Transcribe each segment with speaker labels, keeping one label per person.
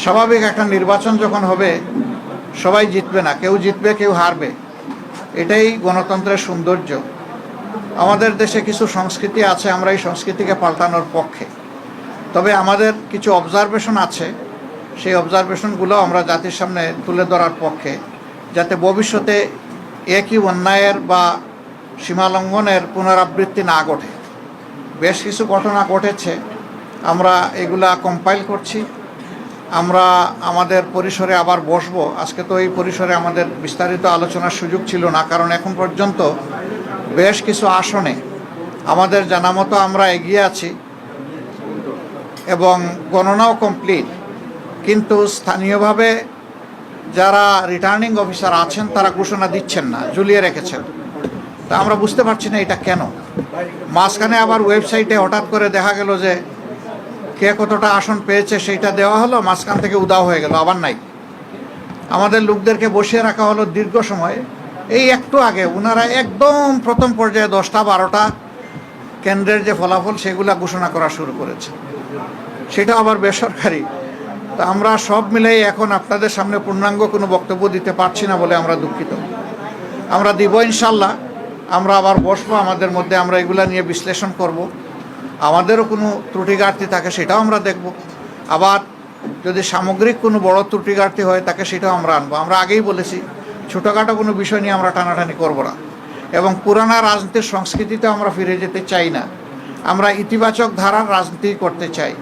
Speaker 1: স্বাভাবিক একটা নির্বাচন যখন হবে সবাই জিতবে না, কেউ জিতবে কেউ হারবে, এটাই গণতন্ত্রের সৌন্দর্য। আমাদের দেশে কিছু সংস্কৃতি আছে, আমরা এই সংস্কৃতিকে পাল্টানোর পক্ষে। তবে আমাদের কিছু অবজারভেশন আছে, সেই অবজারভেশনগুলো আমরা জাতির সামনে তুলে ধরার পক্ষে, যাতে ভবিষ্যতে একই অন্যায়ের বা সীমালঙ্ঘনের পুনরাবৃত্তি না ঘটে। বেশ কিছু ঘটনা ঘটেছে, আমরা এগুলা কম্পাইল করছি। আমরা আমাদের পরিসরে আবার বসবো। আজকে তো এই পরিসরে আমাদের বিস্তারিত আলোচনার সুযোগ ছিল না, কারণ এখন পর্যন্ত বেশ কিছু আসনে আমাদের জানা মতো আমরা এগিয়ে আছি এবং গণনাও কমপ্লিট, কিন্তু স্থানীয়ভাবে যারা রিটার্নিং অফিসার আছেন তারা ঘোষণা দিচ্ছেন না, ঝুলিয়ে রেখেছেন। তা আমরা বুঝতে পারছি না এটা কেন। মাঝখানে আবার ওয়েবসাইটে হঠাৎ করে দেখা গেল যে কে কতটা আসন পেয়েছে সেইটা দেওয়া হলো, মাঝখান থেকে উদাও হয়ে গেল, আবার নাই। আমাদের লোকদেরকে বসিয়ে রাখা হলো দীর্ঘ সময়। এই একটু আগে ওনারা একদম প্রথম পর্যায়ে 10টা 12টা কেন্দ্রের যে ফলাফল সেগুলা ঘোষণা করা শুরু করেছে, সেটা আবার বেসরকারি। তা আমরা সব মিলেই এখন আপনাদের সামনে পূর্ণাঙ্গ কোনো বক্তব্য দিতে পারছি না বলে আমরা দুঃখিত। আমরা দিব ইনশাল্লাহ, আমরা আবার বসবো, আমাদের মধ্যে আমরা এগুলা নিয়ে বিশ্লেষণ করব। আমাদেরও কোনো ত্রুটি ঘাটতি থাকে সেটাও আমরা দেখব। আবার যদি সামগ্রিক কোনো বড় ত্রুটি ঘাটতি হয় তাকে সেটাও আমরা আনবো। আমরা আগেই বলেছি ছোটোখাটো কোনো বিষয় নিয়ে আমরা টানাটানি করব না, এবং পুরানা রাজনীতির সংস্কৃতিতে আমরা ফিরে যেতে চাই না। আমরা ইতিবাচক ধারার রাজনীতি করতে চাই।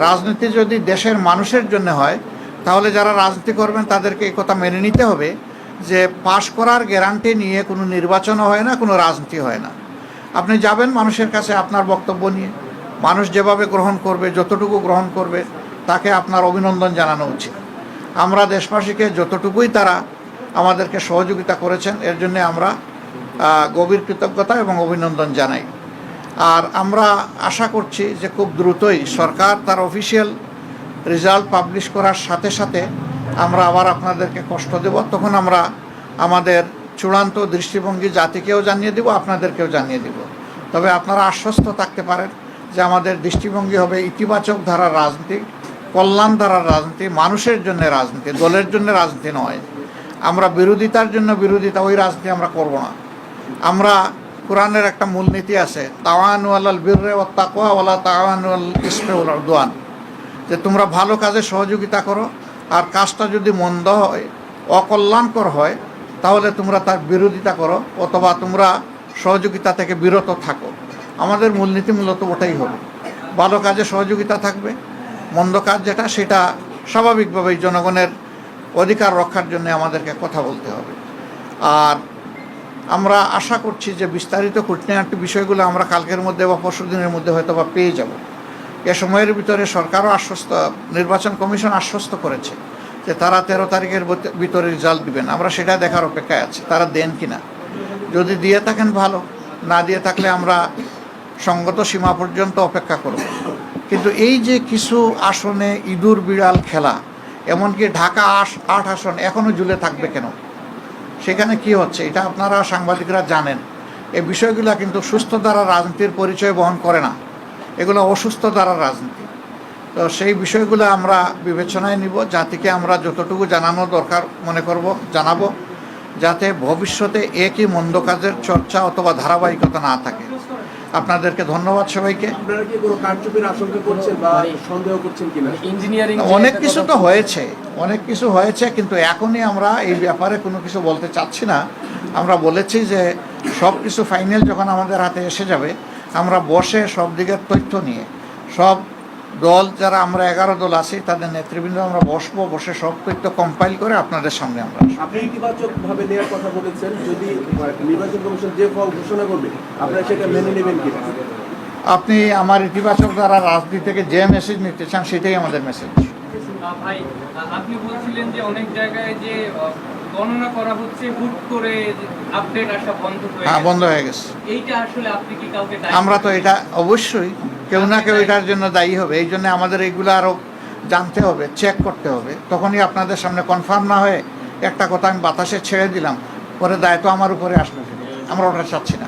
Speaker 1: রাজনীতি যদি দেশের মানুষের জন্য হয়, তাহলে যারা রাজনীতি করবেন তাদেরকে এই কথা মেনে নিতে হবে যে পাশ করার গ্যারান্টি নিয়ে কোনো নির্বাচনও হয় না, কোনো রাজনীতি হয় না। আপনি যাবেন মানুষের কাছে আপনার বক্তব্য নিয়ে, মানুষ যেভাবে গ্রহণ করবে, যতটুকু গ্রহণ করবে, তাকে আপনার অভিনন্দন জানানো উচিত। আমরা দেশবাসীকে যতটুকুই তারা আমাদেরকে সহযোগিতা করেছেন এর জন্য আমরা গভীর কৃতজ্ঞতা এবং অভিনন্দন জানাই। আর আমরা আশা করছি যে খুব দ্রুতই সরকার তার অফিসিয়াল রেজাল্ট পাবলিশ করার সাথে সাথে আমরা আবার আপনাদেরকে কষ্ট দেব। তখন আমরা আমাদের চূড়ান্ত দৃষ্টিভঙ্গি জাতিকেও জানিয়ে দেব, আপনাদেরকেও জানিয়ে দেব। তবে আপনারা আশ্বস্ত থাকতে পারেন যে আমাদের দৃষ্টিভঙ্গি হবে ইতিবাচক ধারার রাজনীতি, কল্যাণ ধারার রাজনীতি, মানুষের জন্য রাজনীতি, দলের জন্য রাজনীতি নয়। আমরা বিরোধিতার জন্য বিরোধিতা, ওই রাজনীতি আমরা করব না। আমরা কোরআনের একটা মূলনীতি আছে, তাওয়ানু আলাল বিররি ওয়াত তাকওয়া ওয়ালা তাওয়ানু আলাল ইসমি ওয়াল উদওয়ান, যে তোমরা ভালো কাজে সহযোগিতা করো, আর কাজটা যদি মন্দ হয়, অকল্যাণকর হয়, তাহলে তোমরা তার বিরোধিতা করো অথবা তোমরা সহযোগিতা থেকে বিরত থাকো। আমাদের মূলনীতি মূলত ওটাই হবে, ভালো কাজে সহযোগিতা থাকবে, মন্দ কাজ যেটা সেটা স্বাভাবিকভাবেই জনগণের অধিকার রক্ষার জন্য আমাদেরকে কথা বলতে হবে। আর আমরা আশা করছি যে বিস্তারিত খুঁটিনাটি বিষয়গুলো আমরা কালকের মধ্যে বা পরশু দিনের মধ্যে হয়তো বা পেয়ে যাব। এ সময়ের ভিতরে সরকারও নির্বাচন কমিশন আশ্বস্ত করেছে যে তারা 13 তারিখের ভিতরে রেজাল্ট দিবেন। আমরা সেটা দেখার অপেক্ষায় আছি, তারা দেন কিনা। যদি দিয়ে থাকেন ভালো, না দিয়ে থাকলে আমরা সঙ্গত সীমা পর্যন্ত অপেক্ষা করব। কিন্তু এই যে কিছু আসনে ইঁদুর বিড়াল খেলা, এমনকি ঢাকা 8 আসন এখনও ঝুলে থাকবে কেন, সেখানে কি হচ্ছে এটা আপনারা সাংবাদিকরা জানেন। এই বিষয়গুলো কিন্তু সুস্থ ধারার রাজনীতির পরিচয় বহন করে না, এগুলো অসুস্থ ধারার রাজনীতি। তো সেই বিষয়গুলো আমরা বিবেচনায় নিব, জাতিকে আমরা যতটুকু জানানো দরকার মনে করব জানাবো, যাতে ভবিষ্যতে একই মন্দ কাজের চর্চা অথবা ধারাবাহিকতা না থাকে। আপনাদেরকে ধন্যবাদ সবাইকে। অনেক কিছু তো হয়েছে, অনেক কিছু হয়েছে, কিন্তু এখনই আমরা এই ব্যাপারে কোনো কিছু বলতে চাচ্ছি না। আমরা বলেছি যে সব কিছু ফাইনাল যখন আমাদের হাতে এসে যাবে, আমরা বসে সব দিকের তথ্য নিয়ে, সব দল যারা আমরা 11 দল আছি তাদের নেতৃবৃন্দ আমরা বসবো, বসে সব তথ্য কম্পাইল করে আপনাদের সামনে আমরা।
Speaker 2: আপনি ইতিবাচকভাবে নেওয়ার কথা বলেছেন, যদি নির্বাচন কমিশন যে ফল ঘোষণা করবে আপনারা সেটা মেনে নেবেন কি?
Speaker 1: আপনি আমার ইতিবাচক দ্বারা রাজনীতি থেকে যে মেসেজ নিতে চান সেটাই আমাদের মেসেজ।
Speaker 3: ভাই, আপনি বলছিলেন যে অনেক জায়গায় যে গণনা করা হচ্ছে হুট করে আপডেট আসা বন্ধ হয়ে গেছে। এইটা আসলে আপনি কি কাউকে
Speaker 1: আমরা তো এটা অবশ্যই কেউ না কেউ এটার জন্য দায়ী হবে। এই জন্য আমাদের এইগুলো আরও জানতে হবে, চেক করতে হবে। তখনই আপনাদের সামনে কনফার্ম না হয়ে একটা কথা আমি বাতাসে ছেড়ে দিলাম, পরে দায়িত্ব আমার উপরে আসবে, আমরা ওটা চাচ্ছি না।